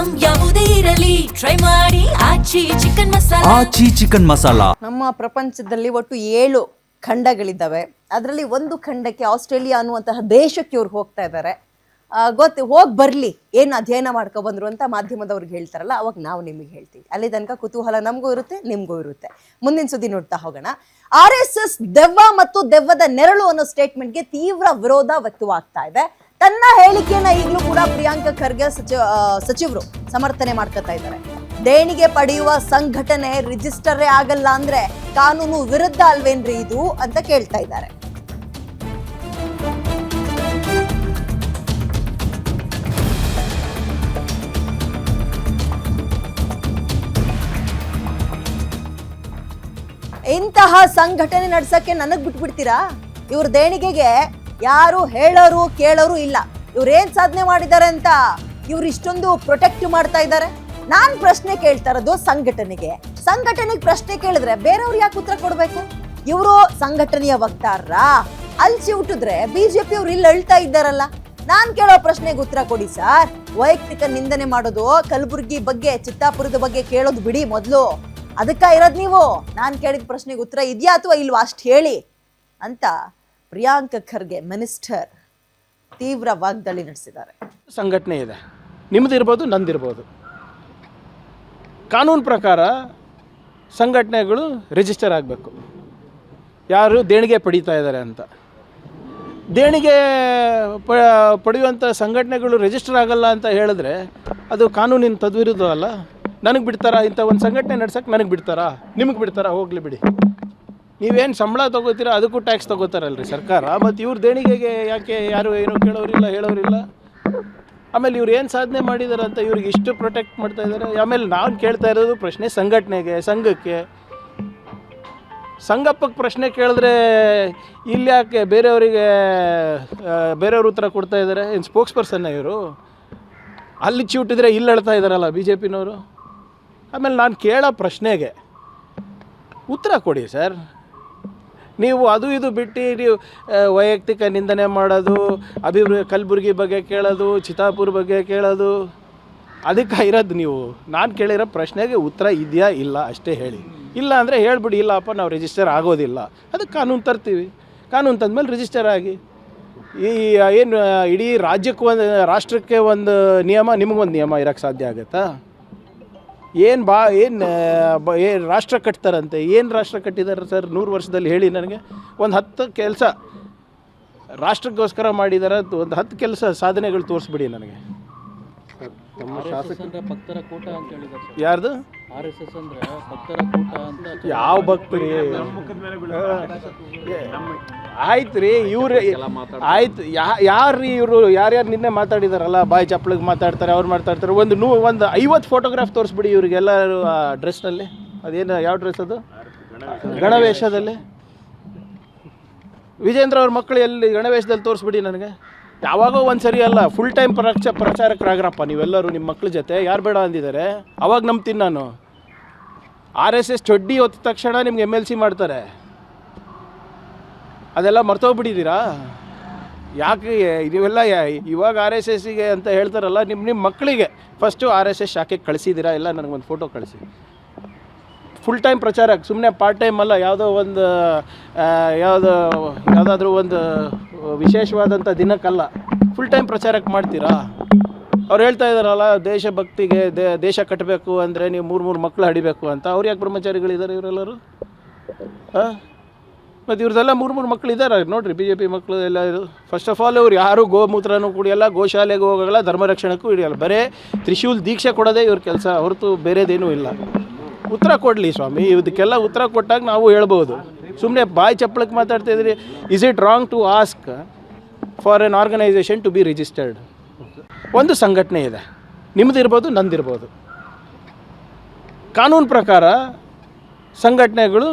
Item ಯಾವುದೇ ಇರಲಿ try ಮಾಡಿ ಆಚಿ ಚಿಕನ್ ಮಸಾಲಾ. ನಮ್ಮ ಪ್ರಪಂಚದಲ್ಲಿ ಒಟ್ಟು 7 ಖಂಡಗಳಿದ್ದಾವೆ. ಅದರಲ್ಲಿ ಒಂದು ಖಂಡಕ್ಕೆ ಆಸ್ಟ್ರೇಲಿಯಾ ಅನ್ನುವಂತಹ ದೇಶಕ್ಕೆ ಇವ್ರು ಹೋಗ್ತಾ ಇದ್ದಾರೆ. ಹೋಗಿ ಬರಲಿ ಏನು ಅಧ್ಯಯನ ಮಾಡ್ಕೊಬಂದ್ರು ಅಂತ ಮಾಧ್ಯಮದವ್ರಿಗೆ ಹೇಳ್ತಾರಲ್ಲ, ಅವಾಗ ನಾವು ನಿಮಗೆ ಹೇಳ್ತೀವಿ. ಅಲ್ಲಿ ತನಕ ಕುತೂಹಲ ನಮಗೂ ಇರುತ್ತೆ, ನಿಮಗೂ ಇರುತ್ತೆ. ಮುಂದಿನ ಸುದ್ದಿ ನೋಡ್ತಾ ಹೋಗೋಣ. RSS ದೆವ್ವ ಮತ್ತು ದೆವ್ವದ ನೆರಳು ಅನ್ನೋ ಸ್ಟೇಟ್ಮೆಂಟ್ಗೆ ತೀವ್ರ ವಿರೋಧ ವ್ಯಕ್ತವಾಗ್ತಾ ಇದೆ. ತನ್ನ ಹೇಳಿಕೆಯನ್ನ ಈಗಲೂ ಕೂಡ ಪ್ರಿಯಾಂಕ ಖರ್ಗೆ ಸಚಿವರು ಸಮರ್ಥನೆ ಮಾಡ್ಕೊತಾ ಇದ್ದಾರೆ. ದೇಣಿಗೆ ಪಡೆಯುವ ಸಂಘಟನೆ ರಿಜಿಸ್ಟರೇ ಆಗಲ್ಲ ಅಂದ್ರೆ ಕಾನೂನು ವಿರುದ್ಧ ಅಲ್ವೇನ್ರಿ ಇದು ಅಂತ ಕೇಳ್ತಾ ಇದ್ದಾರೆ. ಇಂತಹ ಸಂಘಟನೆ ನಡ್ಸಕ್ಕೆ ನನಗ್ ಬಿಟ್ಬಿಡ್ತೀರಾ? ಇವ್ರ ದೇಣಿಗೆಗೆ ಯಾರು ಹೇಳೋರು ಕೇಳೋರು ಇಲ್ಲ. ಇವ್ರು ಏನ್ ಸಾಧನೆ ಮಾಡಿದ್ದಾರೆ ಅಂತ ಇವ್ರು ಇಷ್ಟೊಂದು ಪ್ರೊಟೆಕ್ಟ್ ಮಾಡ್ತಾ ಇದ್ದಾರೆ. ನಾನ್ ಪ್ರಶ್ನೆ ಕೇಳ್ತಾ ಇರೋದು ಸಂಘಟನೆಗೆ ಪ್ರಶ್ನೆ ಕೇಳಿದ್ರೆ ಬೇರೆಯವ್ರು ಯಾಕೆ ಉತ್ತರ ಕೊಡ್ಬೇಕು? ಇವರು ಸಂಘಟನೆಯ ವಕ್ತಾರರ ಅಲ್ಸಿ ಹುಟ್ಟಿದ್ರೆ ಬಿಜೆಪಿ ಅವ್ರು ಇಲ್ಲಿ ಅಳ್ತಾ ಇದ್ದಾರಲ್ಲ. ನಾನ್ ಕೇಳೋ ಪ್ರಶ್ನೆಗೆ ಉತ್ತರ ಕೊಡಿ ಸರ್. ವೈಯಕ್ತಿಕ ನಿಂದನೆ ಮಾಡೋದು, ಕಲಬುರ್ಗಿ ಬಗ್ಗೆ ಚಿತ್ತಾಪುರದ ಬಗ್ಗೆ ಕೇಳೋದು ಬಿಡಿ ಮೊದಲು. ಅದಕ್ಕ ಇರೋದು ನೀವು. ನಾನು ಕೇಳಿದ ಪ್ರಶ್ನೆಗೆ ಉತ್ತರ ಇದೆಯಾ ಅಥವಾ ಇಲ್ವಾ ಅಷ್ಟು ಹೇಳಿ ಅಂತ ಪ್ರಿಯಾಂಕ ಖರ್ಗೆ ಮಿನಿಸ್ಟರ್ ತೀವ್ರ ವಾಗ್ದಾಳಿ ನಡೆಸಿದ್ದಾರೆ. ಸಂಘಟನೆ ಇದೆ, ನಿಮ್ಮದಿರ್ಬೋದು, ನಂದಿರ್ಬೋದು. ಕಾನೂನು ಪ್ರಕಾರ ಸಂಘಟನೆಗಳು ರಿಜಿಸ್ಟರ್ ಆಗಬೇಕು. ಯಾರು ದೇಣಿಗೆ ಪಡೀತಾ ಇದ್ದಾರೆ ಅಂತ. ದೇಣಿಗೆ ಪಡೆಯುವಂಥ ಸಂಘಟನೆಗಳು ರಿಜಿಸ್ಟರ್ ಆಗಲ್ಲ ಅಂತ ಹೇಳಿದ್ರೆ ಅದು ಕಾನೂನಿನ ತದ್ವಿರುದ್ಧ ಅಲ್ಲ. ನನಗೆ ಬಿಡ್ತಾರಾ? ಇಂಥ ಒಂದು ಸಂಘಟನೆ ನಡ್ಸಕ್ಕೆ ನನಗೆ ಬಿಡ್ತಾರಾ? ನಿಮಗೆ ಬಿಡ್ತಾರಾ? ಹೋಗಲಿ ಬಿಡಿ. ನೀವೇನು ಸಂಬಳ ತೊಗೋತೀರಾ ಅದಕ್ಕೂ ಟ್ಯಾಕ್ಸ್ ತೊಗೋತಾರಲ್ರಿ ಸರ್ಕಾರ. ಮತ್ತು ಇವ್ರ ದೇಣಿಗೆಗೆ ಯಾಕೆ ಯಾರು ಏನೂ ಕೇಳೋರಿಲ್ಲ, ಹೇಳೋರಿಲ್ಲ. ಆಮೇಲೆ ಇವ್ರು ಏನು ಸಾಧನೆ ಮಾಡಿದ್ದಾರೆ ಅಂತ ಇವ್ರಿಗೆ ಇಷ್ಟು ಪ್ರೊಟೆಕ್ಟ್ ಮಾಡ್ತಾ ಇದ್ದಾರೆ. ಆಮೇಲೆ ನಾನು ಕೇಳ್ತಾ ಇರೋದು ಪ್ರಶ್ನೆ ಸಂಘಟನೆಗೆ, ಸಂಘಕ್ಕೆ. ಸಂಘಪ್ಪಕ್ಕೆ ಪ್ರಶ್ನೆ ಕೇಳಿದ್ರೆ ಇಲ್ಲಿ ಯಾಕೆ ಬೇರೆಯವ್ರ ಉತ್ತರ ಕೊಡ್ತಾ ಇದ್ದಾರೆ? ಏನು ಸ್ಪೋಕ್ಸ್ ಪರ್ಸನ್ನ ಇವರು? ಅಲ್ಲಿ ಚಿವುಟಿದ್ರೆ ಇಲ್ಲಿ ಹೇಳ್ತಾ ಇದ್ದಾರಲ್ಲ ಬಿ ಜೆ ಪಿನವರು. ಆಮೇಲೆ ನಾನು ಕೇಳೋ ಪ್ರಶ್ನೆಗೆ ಉತ್ತರ ಕೊಡಿ ಸರ್. ನೀವು ಅದು ಇದು ಬಿಟ್ಟು ನೀವು ವೈಯಕ್ತಿಕ ನಿಂದನೆ ಮಾಡೋದು, ಕಲಬುರ್ಗಿ ಬಗ್ಗೆ ಕೇಳೋದು, ಚಿತ್ತಾಪುರ ಬಗ್ಗೆ ಕೇಳೋದು, ಅದಕ್ಕೆ ಇರೋದು ನೀವು. ನಾನು ಕೇಳಿರೋ ಪ್ರಶ್ನೆಗೆ ಉತ್ತರ ಇದೆಯಾ ಇಲ್ಲ ಅಷ್ಟೇ ಹೇಳಿ. ಇಲ್ಲ ಅಂದರೆ ಹೇಳ್ಬಿಡಿ, ಇಲ್ಲಪ್ಪ ನಾವು ರಿಜಿಸ್ಟರ್ ಆಗೋದಿಲ್ಲ. ಅದಕ್ಕೆ ಕಾನೂನು ತರ್ತೀವಿ. ಕಾನೂನು ತಂದಮೇಲೆ ರಿಜಿಸ್ಟರ್ ಆಗಿ. ಏನು ಇಡೀ ರಾಷ್ಟ್ರಕ್ಕೆ ಒಂದು ನಿಯಮ, ನಿಮಗೊಂದು ನಿಯಮ ಇರೋಕ್ಕೆ ಸಾಧ್ಯ ಆಗುತ್ತಾ? ಏನು ರಾಷ್ಟ್ರ ಕಟ್ತಾರಂತೆ? ಏನು ರಾಷ್ಟ್ರ ಕಟ್ಟಿದ್ದಾರೆ ಸರ್ 100 ವರ್ಷದಲ್ಲಿ ಹೇಳಿ ನನಗೆ. ಒಂದು 10 ಕೆಲಸ ರಾಷ್ಟ್ರಕ್ಕೋಸ್ಕರ ಮಾಡಿದ್ದಾರೆ, ಒಂದು 10 ಕೆಲಸ ಸಾಧನೆಗಳು ತೋರಿಸ್ಬಿಡಿ ನನಗೆ. ಯಾರ್ದು? RSS ಅಂದ್ರೆ ಭಕ್ತರ ಕೂಟ ಅಂತ. ಯಾವ ಭಕ್ತರಿ? ಆಯ್ತು ರೀ, ಇವ್ರು ಆಯ್ತು. ಯಾರು ಇವರು? ಯಾರ್ಯಾರು ನಿನ್ನೆ ಮಾತಾಡಿದಾರಲ್ಲ, ಬಾಯಿ ಚಪ್ಪಳಿಗೆ ಮಾತಾಡ್ತಾರೆ, ಅವ್ರು ಮಾತಾಡ್ತಾರೆ. ಒಂದು 50 ಫೋಟೋಗ್ರಾಫ್ ತೋರಿಸ್ಬಿಡಿ ಇವ್ರಿಗೆಲ್ಲರೂ ಆ ಡ್ರೆಸ್ನಲ್ಲಿ. ಅದೇನು, ಯಾವ ಡ್ರೆಸ್ ಅದು? ಗಣವೇಷದಲ್ಲಿ. ವಿಜೇಂದ್ರ ಅವ್ರ ಮಕ್ಕಳು ಎಲ್ಲಿ ಗಣವೇಷದಲ್ಲಿ ತೋರಿಸ್ಬಿಡಿ ನನಗೆ. ಯಾವಾಗೋ ಒಂದು ಸರಿ ಅಲ್ಲ, ಫುಲ್ ಟೈಮ್ ಪ್ರಚಾರಕರಾಗ್ರಪ್ಪ ನೀವೆಲ್ಲರೂ ನಿಮ್ಮ ಮಕ್ಳ ಜೊತೆ. ಯಾರು ಬೇಡ ಅಂದಿದ್ದಾರೆ? ಅವಾಗ ನಂಬ್ತೀನಿ ನಾನು. RSS ಚೊಡ್ಡಿ ಹೊತ್ತ ತಕ್ಷಣ ನಿಮ್ಗೆ MLC ಮಾಡ್ತಾರೆ. ಅದೆಲ್ಲ ಮರ್ತೋಗ್ಬಿಟ್ಟಿದ್ದೀರಾ? ಯಾಕೆ ನೀವೆಲ್ಲ ಇವಾಗ RSSಗೆ ಅಂತ ಹೇಳ್ತಾರಲ್ಲ, ನಿಮ್ಮ ಮಕ್ಕಳಿಗೆ ಫಸ್ಟು RSS ಶಾಖೆಗೆ ಕಳಿಸಿದ್ದೀರಾ? ಇಲ್ಲ ನನಗೊಂದು ಫೋಟೋ ಕಳಿಸಿ. ಫುಲ್ ಟೈಮ್ ಪ್ರಚಾರಕ್ಕೆ, ಸುಮ್ಮನೆ ಪಾರ್ಟ್ ಟೈಮ್ ಅಲ್ಲ. ಯಾವುದಾದ್ರೂ ಒಂದು ವಿಶೇಷವಾದಂಥ ದಿನಕ್ಕಲ್ಲ, ಫುಲ್ ಟೈಮ್ ಪ್ರಚಾರಕ್ಕೆ ಮಾಡ್ತೀರಾ? ಅವ್ರು ಹೇಳ್ತಾ ಇದ್ದಾರಲ್ಲ, ದೇಶಭಕ್ತಿಗೆ ದೇಶ ಕಟ್ಟಬೇಕು ಅಂದರೆ ನೀವು 3 ಮಕ್ಕಳು ಹಡಿಬೇಕು ಅಂತ. ಅವ್ರು ಯಾಕೆ ಬ್ರಹ್ಮಚಾರಿಗಳಿದ್ದಾರೆ ಇವರೆಲ್ಲರೂ? ಮತ್ತು ಇವ್ರದ್ದೆಲ್ಲ 3 ಮಕ್ಕಳಿದ್ದಾರೆ ನೋಡಿರಿ, BJP ಮಕ್ಕಳು ಎಲ್ಲ. ಇದು ಫಸ್ಟ್ ಆಫ್ ಆಲ್ ಇವ್ರು ಯಾರು ಗೋಮೂತ್ರನೂ ಕುಡಿಯಲ್ಲ, ಗೋಶಾಲೆಗೆ ಹೋಗಲ್ಲ, ಧರ್ಮ ರಕ್ಷಣೆಗೂ ಹಿಡಿಯಲ್ಲ. ಬರೀ ತ್ರಿಶೂಲ್ ದೀಕ್ಷೆ ಕೊಡೋದೇ ಇವ್ರ ಕೆಲಸ ಹೊರತು ಬೇರೆದೇನೂ ಇಲ್ಲ. ಉತ್ತರ ಕೊಡಲಿ ಸ್ವಾಮಿ. ಇದಕ್ಕೆಲ್ಲ ಉತ್ತರ ಕೊಟ್ಟಾಗ ನಾವು ಹೇಳ್ಬೋದು. ಸುಮ್ಮನೆ ಬಾಯಿ ಚಪ್ಪಳಕ್ಕೆ ಮಾತಾಡ್ತಾಯಿದ್ರಿ. Is it wrong to ask for an organisation to be registered? ಒಂದು ಸಂಘಟನೆ ಇದೆ, ನಿಮ್ಮದಿರ್ಬೋದು, ನಂದಿರ್ಬೋದು. ಕಾನೂನು ಪ್ರಕಾರ ಸಂಘಟನೆಗಳು